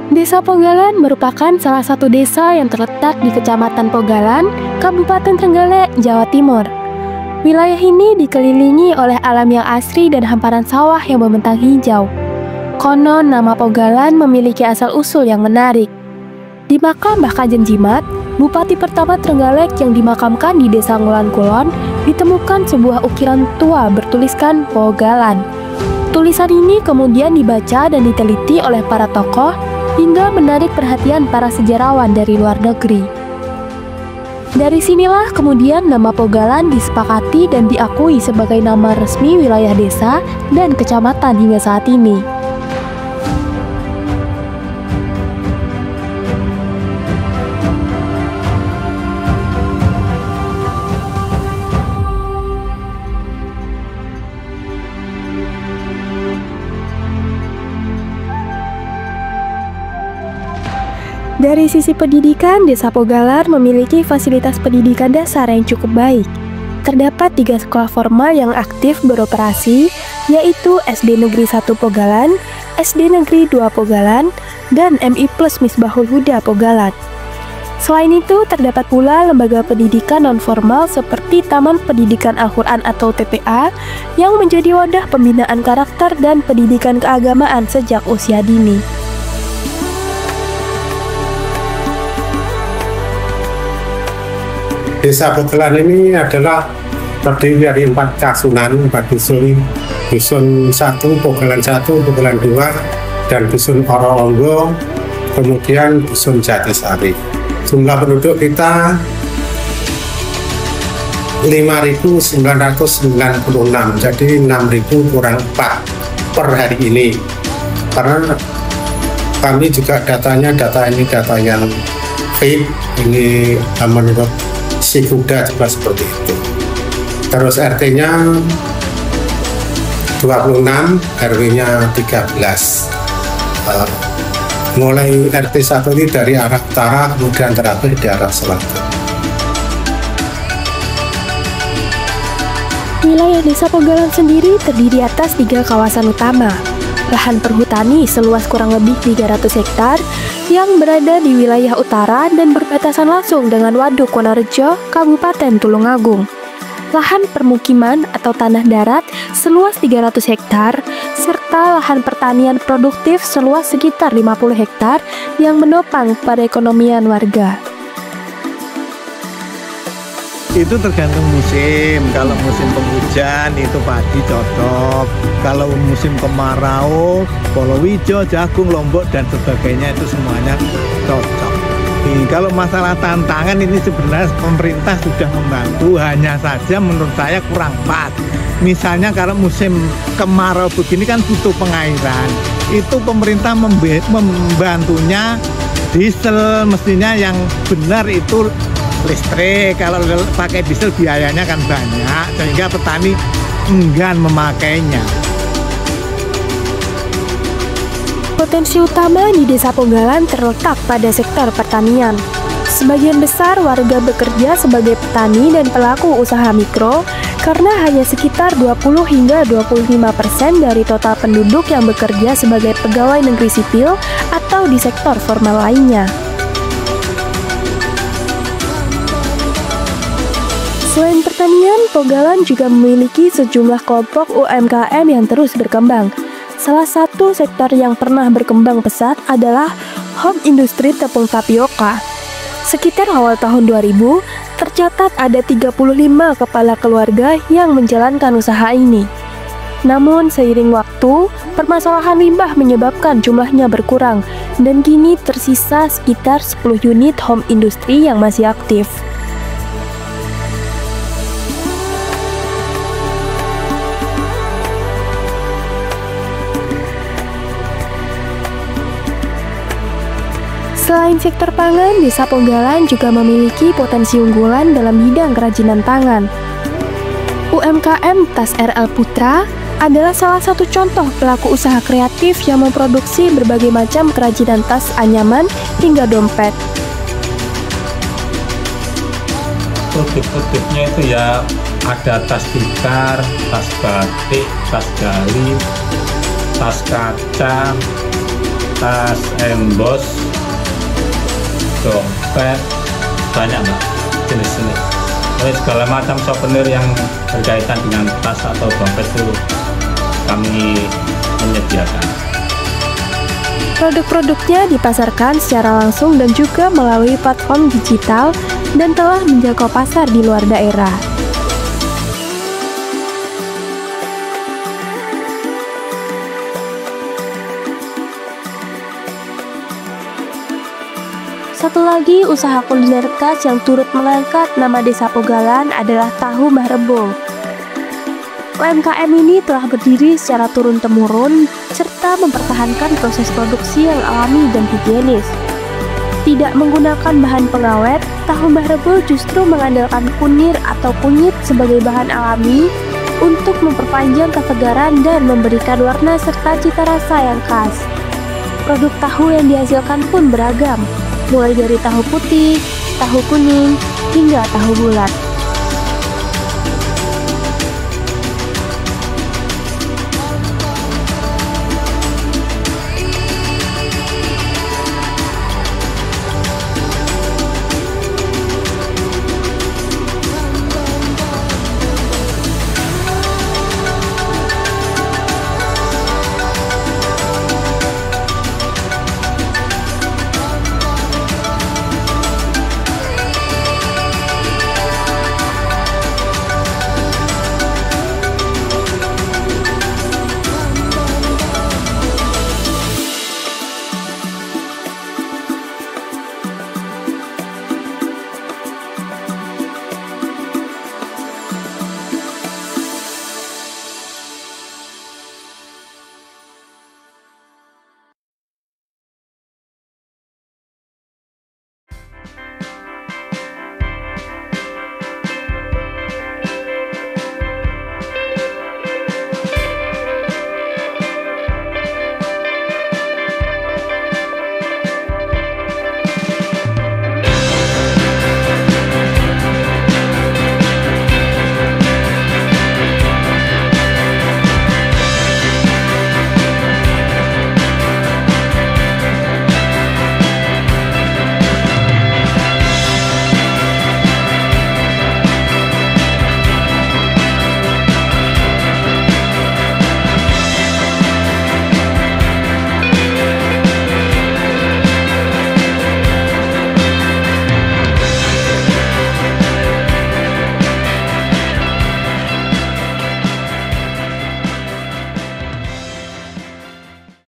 Desa Pogalan merupakan salah satu desa yang terletak di Kecamatan Pogalan, Kabupaten Trenggalek, Jawa Timur. Wilayah ini dikelilingi oleh alam yang asri dan hamparan sawah yang membentang hijau. Konon nama Pogalan memiliki asal-usul yang menarik. Di makam Mbah Kanjeng Jimat, Bupati pertama Trenggalek yang dimakamkan di Desa Ngulan Kulon, ditemukan sebuah ukiran tua bertuliskan Pogalan. Tulisan ini kemudian dibaca dan diteliti oleh para tokoh hingga menarik perhatian para sejarawan dari luar negeri. Dari sinilah kemudian nama Pogalan disepakati dan diakui sebagai nama resmi wilayah desa dan kecamatan hingga saat ini. Dari sisi pendidikan, Desa Pogalan memiliki fasilitas pendidikan dasar yang cukup baik. Terdapat 3 sekolah formal yang aktif beroperasi, yaitu SD Negeri 1 Pogalan, SD Negeri 2 Pogalan, dan MI Plus Misbahul Huda Pogalan. Selain itu, terdapat pula lembaga pendidikan non-formal seperti Taman Pendidikan Al-Quran atau TPA yang menjadi wadah pembinaan karakter dan pendidikan keagamaan sejak usia dini. Desa Pogalan ini adalah terdiri dari 4 kasunan, 4 dusun. Dusun 1, Pogalan 1, Pogalan 2, dan dusun Oro-Onggo, kemudian dusun Jatisari. Jumlah penduduk kita 5.996, jadi 6.000 kurang 4 per hari ini. Karena kami juga data ini data yang fit, ini menurut Sikuda juga seperti itu. Terus RT-nya 26, RW-nya 13. Mulai RT 1 ini dari arah utara, kemudian terakhir di arah selatan. Wilayah Desa Pogalan sendiri terdiri atas 3 kawasan utama. Lahan perhutani seluas kurang lebih 300 hektar yang berada di wilayah utara dan berbatasan langsung dengan Waduk Wonorejo, Kabupaten Tulungagung. Lahan permukiman atau tanah darat seluas 300 hektar, serta lahan pertanian produktif seluas sekitar 50 hektar yang menopang perekonomian warga. Itu tergantung musim. Kalau musim penghujan itu padi cocok. Kalau musim kemarau, palawija, jagung, lombok dan sebagainya itu semuanya cocok. Kalau masalah tantangan ini sebenarnya pemerintah sudah membantu, hanya saja menurut saya kurang pas. Misalnya kalau musim kemarau begini kan butuh pengairan. Itu pemerintah membantunya diesel, mestinya yang benar itu listrik. Kalau pakai diesel biayanya kan banyak, sehingga petani enggan memakainya. Potensi utama di Desa Pogalan terletak pada sektor pertanian. Sebagian besar warga bekerja sebagai petani dan pelaku usaha mikro karena hanya sekitar 20 hingga 25% dari total penduduk yang bekerja sebagai pegawai negeri sipil atau di sektor formal lainnya. Selain pertanian, Pogalan juga memiliki sejumlah kelompok UMKM yang terus berkembang. Salah satu sektor yang pernah berkembang pesat adalah home industri tepung tapioka. Sekitar awal tahun 2000, tercatat ada 35 kepala keluarga yang menjalankan usaha ini. Namun seiring waktu, permasalahan limbah menyebabkan jumlahnya berkurang dan kini tersisa sekitar 10 unit home industri yang masih aktif. Selain sektor pangan, Desa Pogalan juga memiliki potensi unggulan dalam bidang kerajinan tangan. UMKM Tas RL Putra adalah salah satu contoh pelaku usaha kreatif yang memproduksi berbagai macam kerajinan tas anyaman hingga dompet. Produk-produknya itu ya ada tas tikar, tas batik, tas gali, tas kaca, tas embos, dompet, banyak Mbak jenis-jenis. Segala macam souvenir yang berkaitan dengan tas atau dompet itu kami menyediakan. Produk-produknya dipasarkan secara langsung dan juga melalui platform digital dan telah menjangkau pasar di luar daerah. Satu lagi usaha kuliner khas yang turut mengangkat nama Desa Pogalan adalah tahu Mbah Rebo. UMKM ini telah berdiri secara turun-temurun serta mempertahankan proses produksi yang alami dan higienis. Tidak menggunakan bahan pengawet, tahu Mbah Rebo justru mengandalkan kunir atau kunyit sebagai bahan alami untuk memperpanjang kesegaran dan memberikan warna serta cita rasa yang khas. Produk tahu yang dihasilkan pun beragam, mulai dari tahu putih, tahu kuning, hingga tahu bulat.